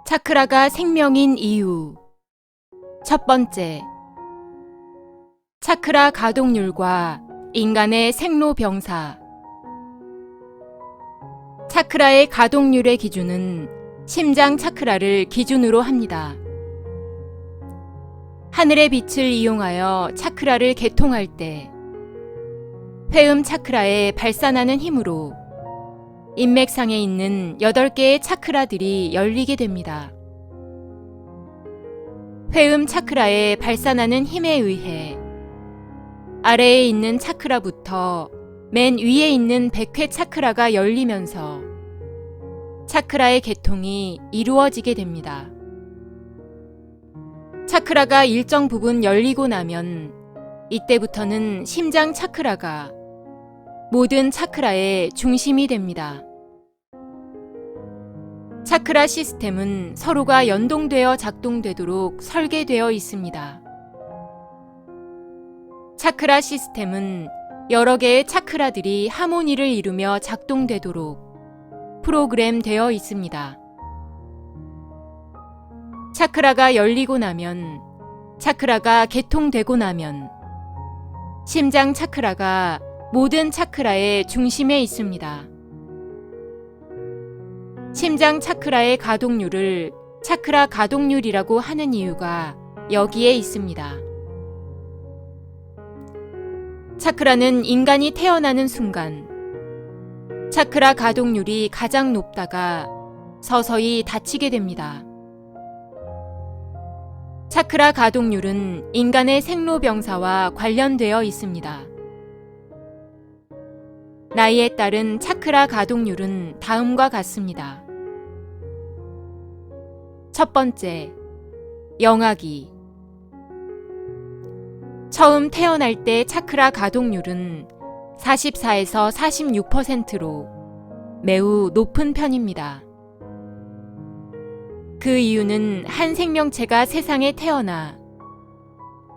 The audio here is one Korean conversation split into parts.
차크라가 생명인 이유. 첫 번째, 차크라 가동률과 인간의 생로병사. 차크라의 가동률의 기준은 심장 차크라를 기준으로 합니다. 하늘의 빛을 이용하여 차크라를 개통할 때 회음 차크라에 발산하는 힘으로 인맥상에 있는 8개의 차크라들이 열리게 됩니다. 회음 차크라에 발산하는 힘에 의해 아래에 있는 차크라부터 맨 위에 있는 백회 차크라가 열리면서 차크라의 개통이 이루어지게 됩니다. 차크라가 일정 부분 열리고 나면 이때부터는 심장 차크라가 모든 차크라의 중심이 됩니다. 차크라 시스템은 서로가 연동되어 작동되도록 설계되어 있습니다. 차크라 시스템은 여러 개의 차크라들이 하모니를 이루며 작동되도록 프로그램되어 있습니다. 차크라가 열리고 나면, 차크라가 개통되고 나면 심장 차크라가 모든 차크라의 중심에 있습니다. 심장 차크라의 가동률을 차크라 가동률이라고 하는 이유가 여기에 있습니다. 차크라는 인간이 태어나는 순간 차크라 가동률이 가장 높다가 서서히 닫히게 됩니다. 차크라 가동률은 인간의 생로병사와 관련되어 있습니다. 나이에 따른 차크라 가동률은 다음과 같습니다. 첫 번째, 영아기. 처음 태어날 때 차크라 가동률은 44에서 46%로 매우 높은 편입니다. 그 이유는 한 생명체가 세상에 태어나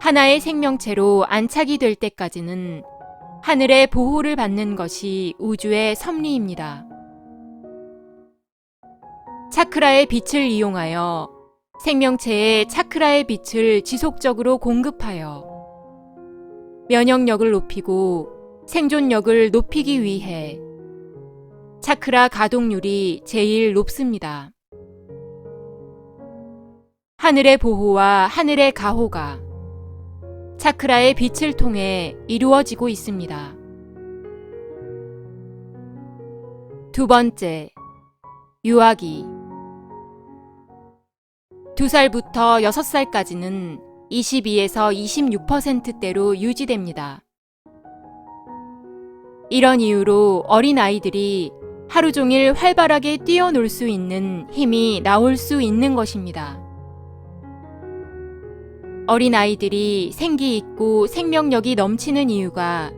하나의 생명체로 안착이 될 때까지는 하늘의 보호를 받는 것이 우주의 섭리입니다. 차크라의 빛을 이용하여 생명체에 차크라의 빛을 지속적으로 공급하여 면역력을 높이고 생존력을 높이기 위해 차크라 가동률이 제일 높습니다. 하늘의 보호와 하늘의 가호가 차크라의 빛을 통해 이루어지고 있습니다. 두 번째, 유아기. 2살부터 6살까지는 22에서 26%대로 유지됩니다. 이런 이유로 어린 아이들이 하루 종일 활발하게 뛰어놀 수 있는 힘이 나올 수 있는 것입니다. 어린 아이들이 생기 있고 생명력이 넘치는 이유가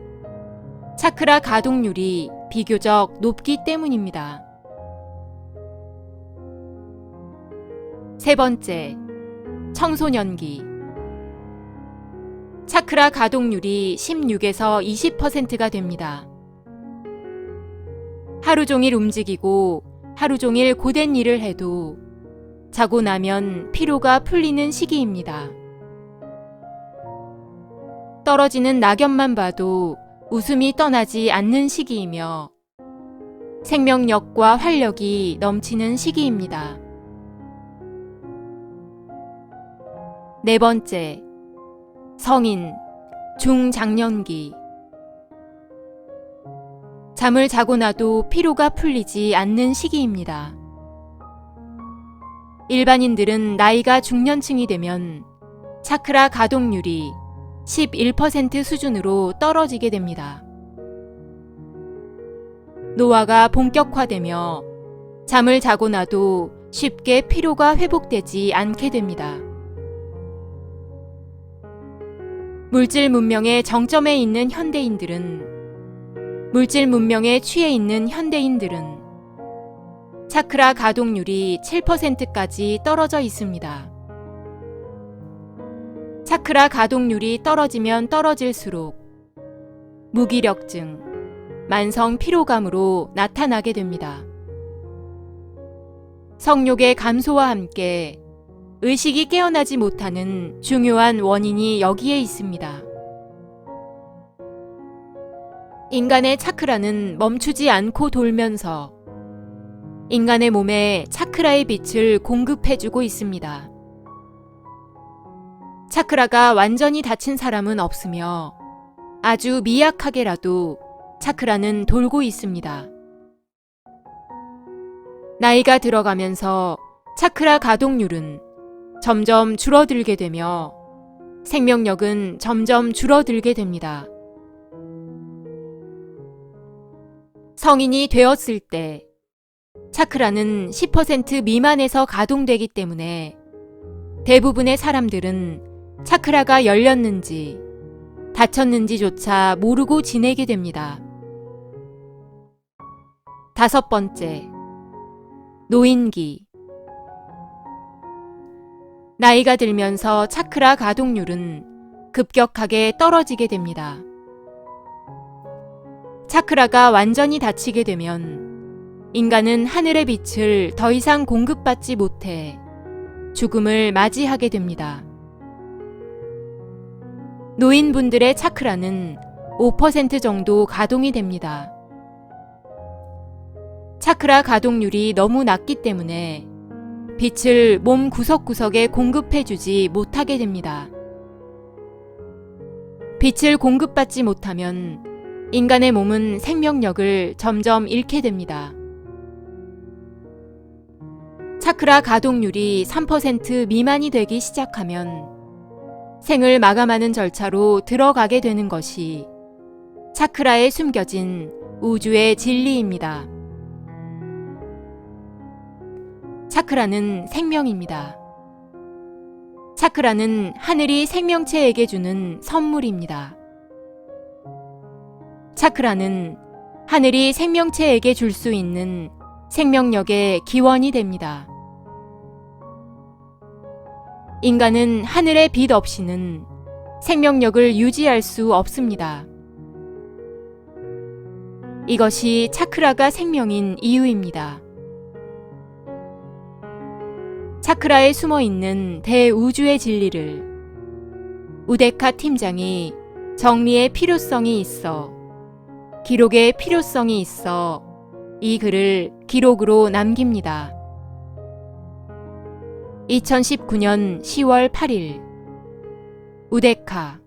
차크라 가동률이 비교적 높기 때문입니다. 세 번째, 청소년기. 차크라 가동률이 16에서 20%가 됩니다. 하루 종일 움직이고 하루 종일 고된 일을 해도 자고 나면 피로가 풀리는 시기입니다. 떨어지는 낙엽만 봐도 웃음이 떠나지 않는 시기이며 생명력과 활력이 넘치는 시기입니다. 네 번째, 성인, 중장년기. 잠을 자고 나도 피로가 풀리지 않는 시기입니다. 일반인들은 나이가 중년층이 되면 차크라 가동률이 11% 수준으로 떨어지게 됩니다. 노화가 본격화되며 잠을 자고 나도 쉽게 피로가 회복되지 않게 됩니다. 물질 문명의 정점에 있는 현대인들은 물질 문명에 취해 있는 현대인들은 차크라 가동률이 7%까지 떨어져 있습니다. 차크라 가동률이 떨어지면 떨어질수록 무기력증, 만성 피로감으로 나타나게 됩니다. 성욕의 감소와 함께 의식이 깨어나지 못하는 중요한 원인이 여기에 있습니다. 인간의 차크라는 멈추지 않고 돌면서 인간의 몸에 차크라의 빛을 공급해주고 있습니다. 차크라가 완전히 닫힌 사람은 없으며 아주 미약하게라도 차크라는 돌고 있습니다. 나이가 들어가면서 차크라 가동률은 점점 줄어들게 되며 생명력은 점점 줄어들게 됩니다. 성인이 되었을 때 차크라는 10% 미만에서 가동되기 때문에 대부분의 사람들은 차크라가 열렸는지 닫혔는지조차 모르고 지내게 됩니다. 5번째, 노인기. 나이가 들면서 차크라 가동률은 급격하게 떨어지게 됩니다. 차크라가 완전히 닫히게 되면 인간은 하늘의 빛을 더 이상 공급받지 못해 죽음을 맞이하게 됩니다. 노인분들의 차크라는 5% 정도 가동이 됩니다. 차크라 가동률이 너무 낮기 때문에 빛을 몸 구석구석에 공급해주지 못하게 됩니다. 빛을 공급받지 못하면 인간의 몸은 생명력을 점점 잃게 됩니다. 차크라 가동률이 3% 미만이 되기 시작하면 생을 마감하는 절차로 들어가게 되는 것이 차크라에 숨겨진 우주의 진리입니다. 차크라는 생명입니다. 차크라는 하늘이 생명체에게 주는 선물입니다. 차크라는 하늘이 생명체에게 줄 수 있는 생명력의 기원이 됩니다. 인간은 하늘의 빛 없이는 생명력을 유지할 수 없습니다. 이것이 차크라가 생명인 이유입니다. 차크라에 숨어 있는 대우주의 진리를 우데카 팀장이 정리의 필요성이 있어, 기록의 필요성이 있어 이 글을 기록으로 남깁니다. 2019년 10월 8일 우데카